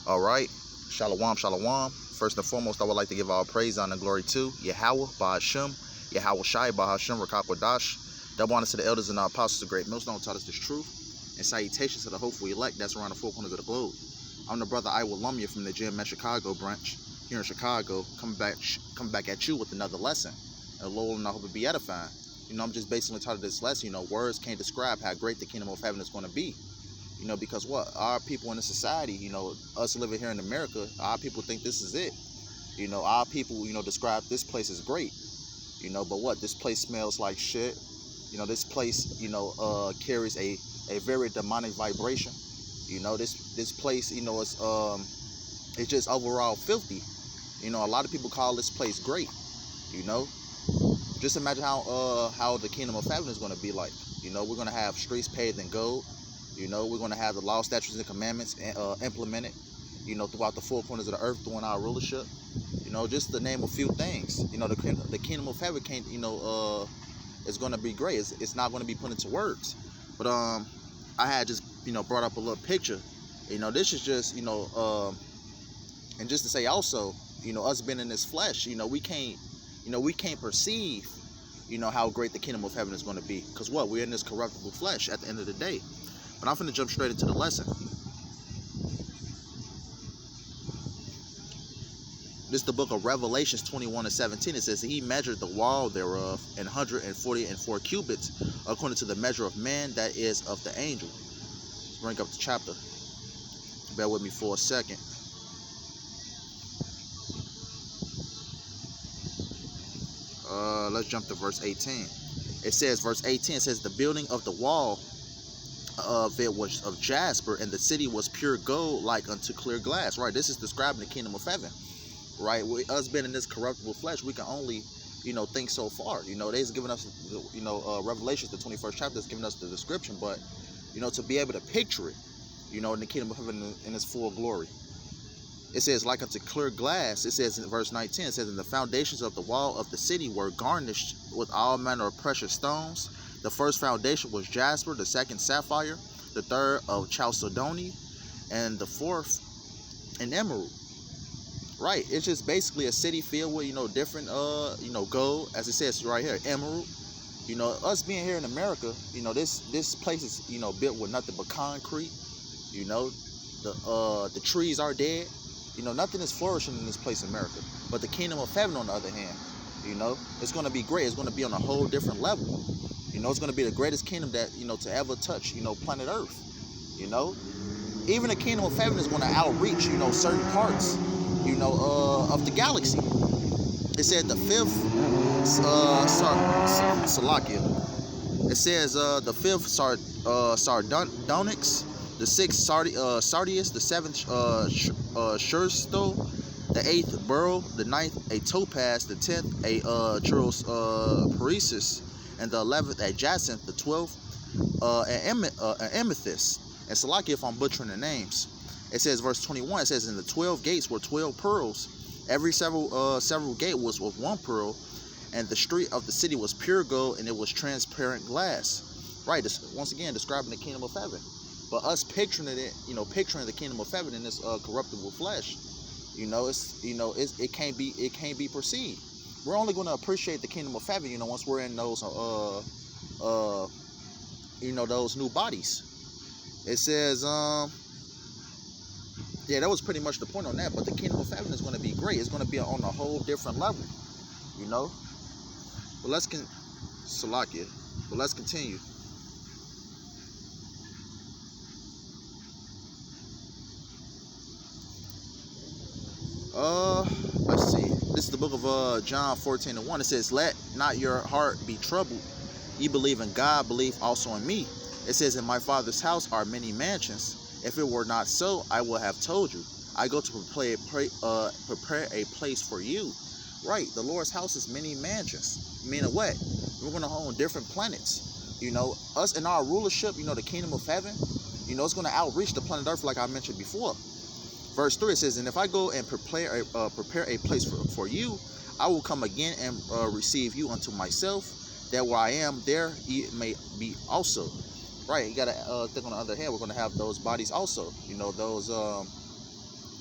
All right. Shalom, shalom. First and foremost, I would like to give all praise, honor, and glory to Yahweh, Bahashem, Yahweh Shai, Bahashem, Rakakwadash. Double honor to the elders and our apostles of great millstone taught us this truth. And salutations to the hopeful elect that's around the four corners of the globe. I'm the brother Iowa Lumia from the GMS Chicago branch here in Chicago, coming back at you with another lesson. And Lord, and I hope it be edifying. I'm just basically taught this lesson. Words can't describe how great the kingdom of heaven is going to be. Because what? Our people in the society, us living here in America, our people think this is it. Our people, describe this place as great. But what? This place smells like shit. This place, carries a very demonic vibration. This place, it's just overall filthy. A lot of people call this place great. Just imagine how the kingdom of heaven is going to be like. We're going to have streets paved in gold. We're going to have the law, statutes, and commandments implemented, throughout the four corners of the earth during our rulership. Just to name a few things. The kingdom of heaven can't, it's going to be great. It's not going to be put into words. But I had just, brought up a little picture. This is just, and just to say also, us being in this flesh, we can't perceive, how great the kingdom of heaven is going to be. Because what? We're in this corruptible flesh at the end of the day. But I'm finna jump straight into the lesson. This is the book of Revelations 21:17. It says, he measured the wall thereof 144 cubits, according to the measure of man that is of the angel. Let's bring up the chapter. Bear with me for a second. Let's jump to verse 18. It says, verse 18, says, the building of the wall of it was of jasper, and the city was pure gold like unto clear glass. Right, this is describing the kingdom of heaven. Right, us being in this corruptible flesh, we can only think so far. They's giving us Revelations, the 21st chapter, is giving us the description, but to be able to picture it, in the kingdom of heaven in its full glory. It says like unto clear glass. It says in verse 19, it says, and the foundations of the wall of the city were garnished with all manner of precious stones. The first foundation was jasper, the second sapphire, the third of chalcedony, and the fourth an emerald. Right, it's just basically a city filled with different gold, as it says right here, emerald. Us being here in America, this place is built with nothing but concrete. The trees are dead. Nothing is flourishing in this place in America. But the kingdom of heaven, on the other hand, it's going to be great. It's going to be on a whole different level. It's going to be the greatest kingdom that, to ever touch, planet Earth. Even the kingdom of heaven is going to outreach, certain parts, of the galaxy. It said the fifth, Salakia. It says the fifth Sardonyx, the sixth Sardius, the seventh Schersto, the eighth Beryl, the ninth a Topaz, the 10th a Paresis, and the 11th a Jacinth, the 12th an Amethyst. And Salakia if I'm butchering the names. It says verse 21, it says, in the 12 gates were 12 pearls. Every several gate was with one pearl, and the street of the city was pure gold, and it was transparent glass. Right, this, once again describing the kingdom of heaven. But us picturing it, picturing the kingdom of heaven in this corruptible flesh, it can't be perceived. We're only going to appreciate the kingdom of heaven, once we're in those those new bodies. It says, yeah, that was pretty much the point on that. But the kingdom of heaven is going to be great. It's going to be on a whole different level, But let's continue. Let's see. This is the book of John 14:1. It says, let not your heart be troubled. Ye believe in God, believe also in me. It says, in my Father's house are many mansions. If it were not so, I would have told you. I go to prepare a place for you. Right, the Lord's house is many mansions. Meaning what? We're going to own different planets. Us in our rulership, the kingdom of heaven, it's going to outreach the planet Earth like I mentioned before. Verse 3, it says, and if I go and prepare a place for you, I will come again and receive you unto myself, that where I am, there ye may be also. Right, you got to think on the other hand, we're going to have those bodies also. Those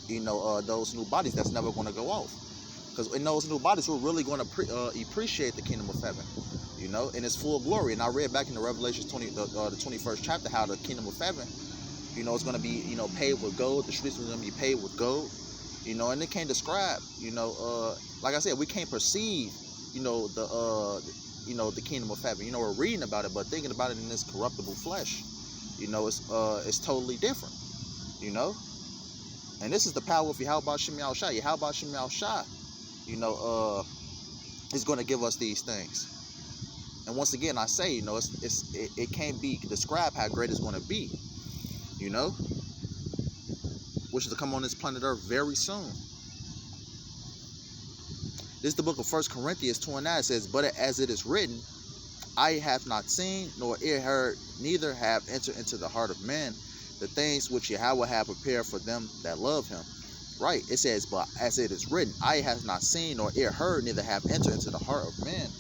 those new bodies that's never going to go off. Because in those new bodies, we're really going to appreciate the kingdom of heaven, in its full glory. And I read back in the Revelation 20, the 21st chapter, how the kingdom of heaven, it's going to be, paved with gold. The streets are going to be paved with gold, and it can't describe, like I said, we can't perceive, the kingdom of heaven. We're reading about it, but thinking about it in this corruptible flesh, it's totally different, And this is the power of Yahweh Shem Yahushua. Yahweh Shem Yahushua, is going to give us these things. And once again, I say, it can't be described how great it's going to be, which is to come on this planet Earth very soon. This is the book of 1 Corinthians 2:9. It says, "But as it is written, eye have not seen, nor ear heard, neither have entered into the heart of man the things which Yahweh have prepared for them that love him." Right, it says, "But as it is written, eye has not seen, nor ear heard, neither have entered into the heart of man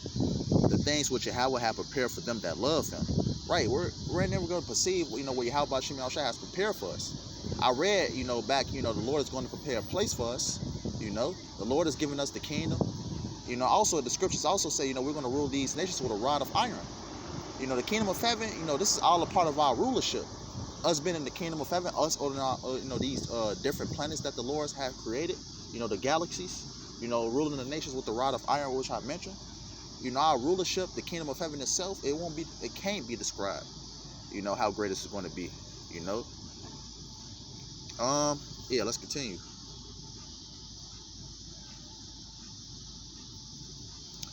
the things which Yahweh have prepared for them that love him." Right, we're never going to perceive, what Yahweh Shem Yahushua has prepared for us. I read, back, the Lord is going to prepare a place for us. The Lord has given us the kingdom. Also the scriptures also say, we're going to rule these nations with a rod of iron. The kingdom of heaven, this is all a part of our rulership. Us being in the kingdom of heaven, us on these different planets that the Lord has created, the galaxies, ruling the nations with the rod of iron, which I mentioned. Our rulership, the kingdom of heaven itself, it can't be described, how great this is going to be, Yeah, let's continue.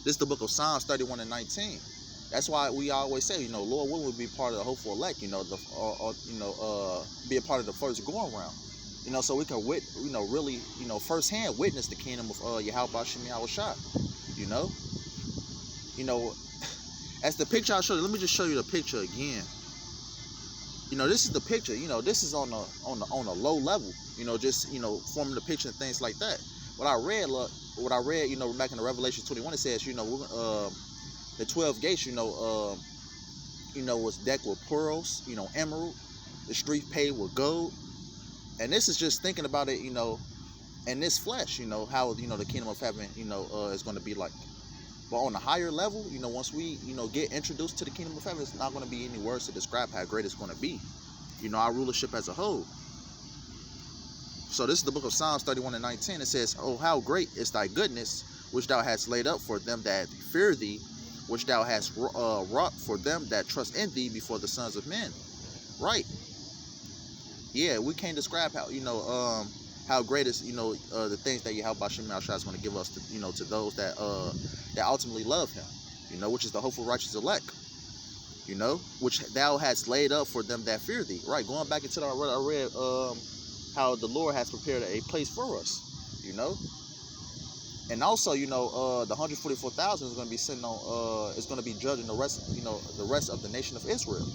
This is the book of Psalms 31:19. That's why we always say, Lord willing, we'll be part of the hopeful elect, be a part of the first going round, so we can, really, firsthand witness the kingdom of Yahweh Shem Yahushua, as the picture I showed you. Let me just show you the picture again. This is the picture. This is on a low level. Just forming the picture and things like that. What I read, back in the Revelation 21, it says, the 12 gates, was decked with pearls, emerald, the street paved with gold. And this is just thinking about it, in this flesh, how, the kingdom of heaven, is going to be like. But on a higher level, once we, get introduced to the kingdom of heaven, it's not going to be any words to describe how great it's going to be, our rulership as a whole. So this is the book of Psalms 31:19. It says, "Oh, how great is thy goodness, which thou hast laid up for them that fear thee, which thou hast wrought for them that trust in thee before the sons of men." Right. Yeah, we can't describe how great is, the things that Yahweh Shem Yahushua is going to give us, to those that ultimately love him, which is the hopeful righteous elect, which thou hast laid up for them that fear thee. Right, going back into I read how the Lord has prepared a place for us, and also, the 144,000 is going to be sitting on, is going to be judging the rest of the nation of Israel,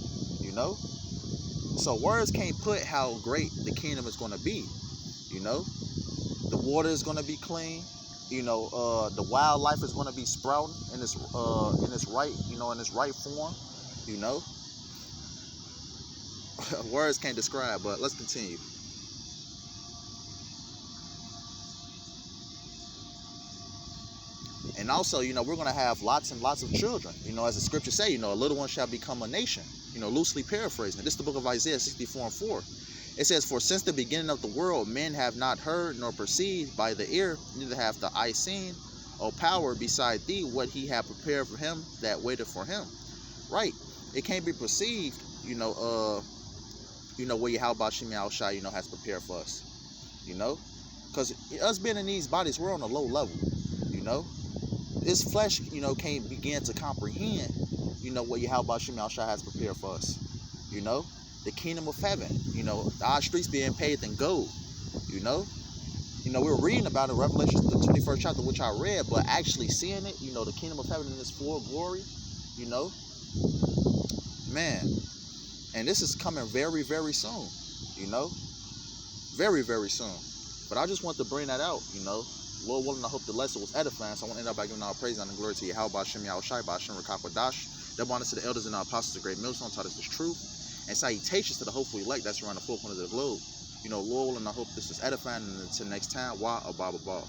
So words can't put how great the kingdom is going to be, The water is going to be clean, the wildlife is going to be sprouting in its right, in its right form, Words can't describe, but let's continue. And also, we're going to have lots and lots of children. As the scriptures say, a little one shall become a nation. Loosely paraphrasing. This is the book of Isaiah 64:4. It says, "For since the beginning of the world, men have not heard nor perceived by the ear, neither have the eye seen, O power beside thee, what he hath prepared for him that waited for him." Right. It can't be perceived, what Yahweh Shem Yahushua, has prepared for us. Because us being in these bodies, we're on a low level, This flesh, can't begin to comprehend, what Yahweh Shem Yahushua has prepared for us. The kingdom of heaven, our streets being paved in gold, we're reading about it in Revelation, the 21st chapter, which I read, but actually seeing it, the kingdom of heaven in its full glory, man. And this is coming very, very soon, very, very soon. But I just want to bring that out, Lord willing, I hope the lesson was edifying. So I want to end up by giving all praise and glory to Yahweh Shem Yahushua, Ba'ashem Rakakwadash. Double honor to the elders and our apostles of Great Millstone, taught us this truth. And salutations to the hopeful elect that's around the four corners of the globe. Lowell, and I hope this is edifying. And until next time, wa ababa.